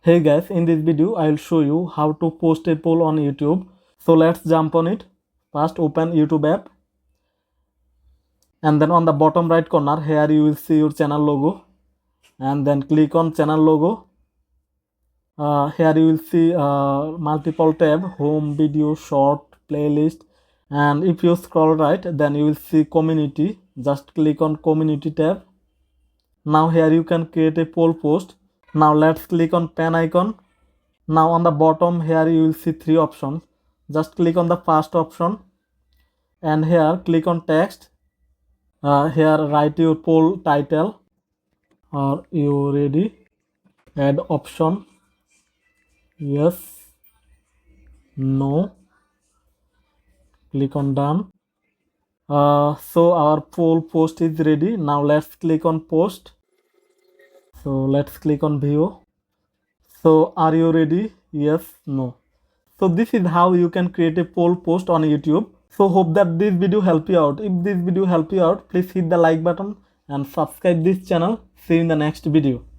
Hey guys, in this video I will show you how to post a poll on YouTube. So let's jump on it. First open YouTube app, and then on the bottom right corner here you will see your channel logo, and then click on channel logo. Here you will see multiple tab: home, video, short, playlist, and if you scroll right then you will see community. Just click on community tab. Now here you can create a poll post. Now let's click on pen icon. Now on the bottom here you will see three options. Just click on the first option, and here click on text. Here write your poll title. Are you ready? Add option: yes, no. Click on done. So our poll post is ready. Now let's click on post. So let's click on view. So are you ready? Yes, no. So this is how you can create a poll post on YouTube. So hope that this video help you out. If this video help you out, please hit the like button and subscribe this channel. See you in the next video.